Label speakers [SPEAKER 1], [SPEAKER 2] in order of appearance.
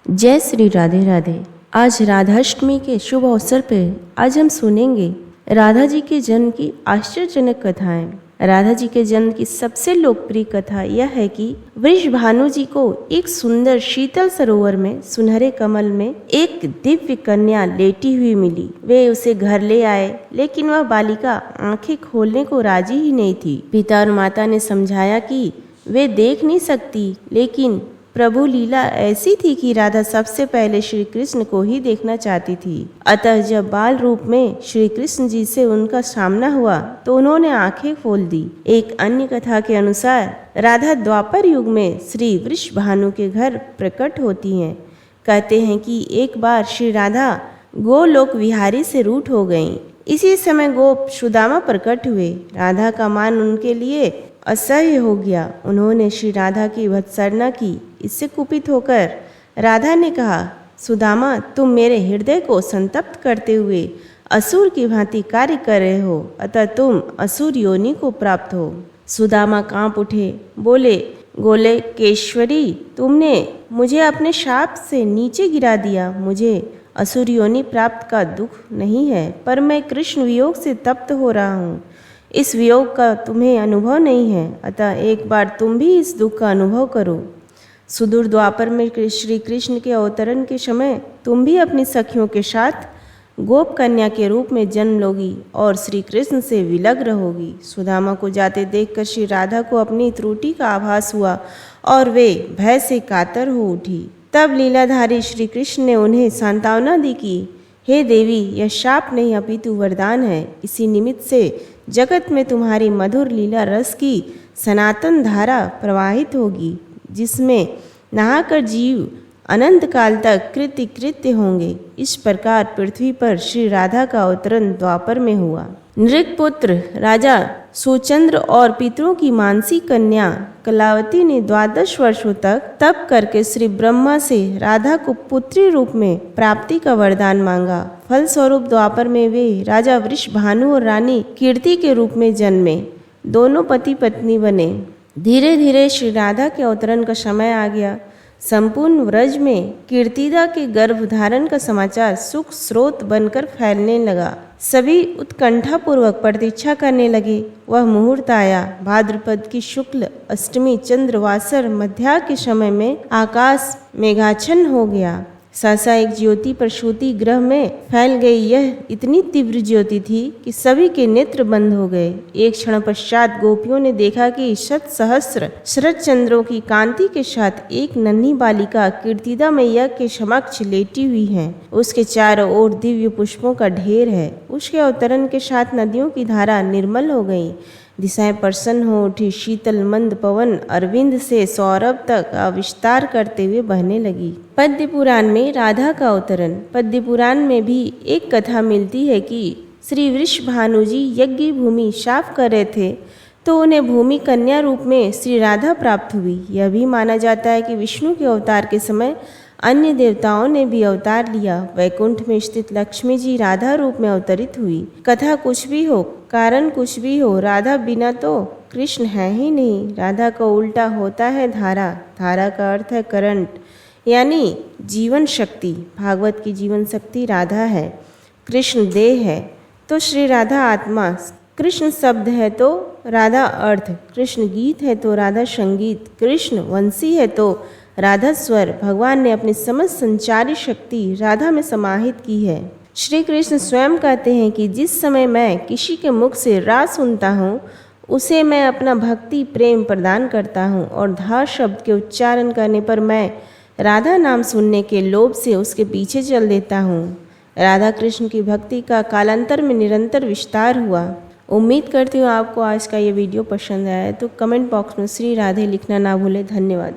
[SPEAKER 1] जय श्री राधे राधे। आज राधाष्टमी के शुभ अवसर पर आज हम सुनेंगे राधा जी के जन्म की आश्चर्यजनक कथाएं। राधा जी के जन्म की सबसे लोकप्रिय कथा यह है कि वृषभानु जी को एक सुंदर शीतल सरोवर में सुनहरे कमल में एक दिव्य कन्या लेटी हुई मिली। वे उसे घर ले आए, लेकिन वह बालिका आंखें खोलने को राजी ही नहीं थी। पिता और माता ने समझाया कि वे देख नहीं सकती, लेकिन प्रभु लीला ऐसी थी कि राधा सबसे पहले श्री कृष्ण को ही देखना चाहती थी। अतः जब बाल रूप में श्री कृष्ण जी से उनका सामना हुआ तो उन्होंने आंखें खोल दी। एक अन्य कथा के अनुसार राधा द्वापर युग में श्री वृषभानु के घर प्रकट होती हैं। कहते हैं कि एक बार श्री राधा गोलोक विहारी से रूठ हो गईं। इसी समय गोप सुदामा प्रकट हुए। राधा का मान उनके लिए असह्य हो गया। उन्होंने श्री राधा की भत्सना की। इससे कुपित होकर राधा ने कहा, सुदामा, तुम मेरे हृदय को संतप्त करते हुए असुर की भांति कार्य कर रहे हो, अतः तुम असुर योनि को प्राप्त हो। सुदामा कांप उठे, बोले, गोलोकेश्वरी, तुमने मुझे अपने शाप से नीचे गिरा दिया। मुझे असुर योनि प्राप्त का दुख नहीं है, पर मैं कृष्ण वियोग से तप्त हो रहा हूँ। इस वियोग का तुम्हें अनुभव नहीं है, अतः एक बार तुम भी इस दुख का अनुभव करो। सुदूर द्वापर में श्री कृष्ण के अवतरण के समय तुम भी अपनी सखियों के साथ गोप कन्या के रूप में जन्म लोगी और श्री कृष्ण से विलग रहोगी। सुदामा को जाते देखकर श्री राधा को अपनी त्रुटि का आभास हुआ और वे भय से कातर हो उठी। तब लीलाधारी श्री कृष्ण ने उन्हें सांत्वना दी कि हे देवी, यह शाप नहीं अपितु वरदान है। इसी निमित्त से जगत में तुम्हारी मधुर लीला रस की सनातन धारा प्रवाहित होगी, जिसमें नहाकर जीव अनंत काल तक कृत्य होंगे। इस प्रकार पृथ्वी पर श्री राधा का अवतरण द्वापर में हुआ। नृगपुत्र राजा सुचंद्र और पितरों की मानसी कन्या कलावती ने 12 वर्षों तक तप करके श्री ब्रह्मा से राधा को पुत्री रूप में प्राप्ति का वरदान मांगा। फलस्वरूप द्वापर में वे राजा वृषभानु और रानी कीर्ति के रूप में जन्मे। दोनों पति पत्नी बने। धीरे धीरे श्री राधा के अवतरण का समय आ गया। संपूर्ण व्रज में कीर्तिदा के गर्भ धारण का समाचार सुख स्रोत बनकर फैलने लगा। सभी उत्कंठा पूर्वक प्रतीक्षा करने लगे। वह मुहूर्त आया। भाद्रपद की शुक्ल अष्टमी चंद्रवासर मध्या के समय में आकाश मेघाच्छन्न हो गया। सहसा एक ज्योति प्रसूति ग्रह में फैल गई। यह इतनी तीव्र ज्योति थी कि सभी के नेत्र बंद हो गए। एक क्षण पश्चात गोपियों ने देखा कि शत सहस्र शरद चंद्रों की कांति के साथ एक नन्ही बालिका कीर्तिदा मैया के समक्ष लेटी हुई है। उसके चारों ओर दिव्य पुष्पों का ढेर है। उसके अवतरण के साथ नदियों की धारा निर्मल हो गई। दिशाएं प्रसन्न हो उठी। शीतल मंद पवन अरविंद से सौरभ तक विस्तार करते हुए बहने लगी। पद्य पुराण में राधा का अवतरण। पद्य पुराण में भी एक कथा मिलती है कि श्री वृषभानु जी यज्ञ भूमि साफ कर रहे थे तो उन्हें भूमि कन्या रूप में श्री राधा प्राप्त हुई। यह भी माना जाता है कि विष्णु के अवतार के समय अन्य देवताओं ने भी अवतार लिया। वैकुंठ में स्थित लक्ष्मी जी राधा रूप में अवतरित हुई। कथा कुछ भी हो, कारण कुछ भी हो, राधा बिना तो कृष्ण है ही नहीं। राधा का उल्टा होता है धारा। धारा का अर्थ है करंट, यानी जीवन शक्ति। भागवत की जीवन शक्ति राधा है। कृष्ण देह है तो श्री राधा आत्मा। कृष्ण शब्द है तो राधा अर्थ। कृष्ण गीत है तो राधा संगीत। कृष्ण वंशी है तो राधा स्वर। भगवान ने अपनी समस्त संचारी शक्ति राधा में समाहित की है। श्री कृष्ण स्वयं कहते हैं कि जिस समय मैं किसी के मुख से राग सुनता हूँ उसे मैं अपना भक्ति प्रेम प्रदान करता हूँ, और धा शब्द के उच्चारण करने पर मैं राधा नाम सुनने के लोभ से उसके पीछे चल देता हूँ। राधा कृष्ण की भक्ति का कालांतर में निरंतर विस्तार हुआ। उम्मीद करती हूँ आपको आज का ये वीडियो पसंद आया है, तो कमेंट बॉक्स में श्री राधे लिखना ना भूलें। धन्यवाद।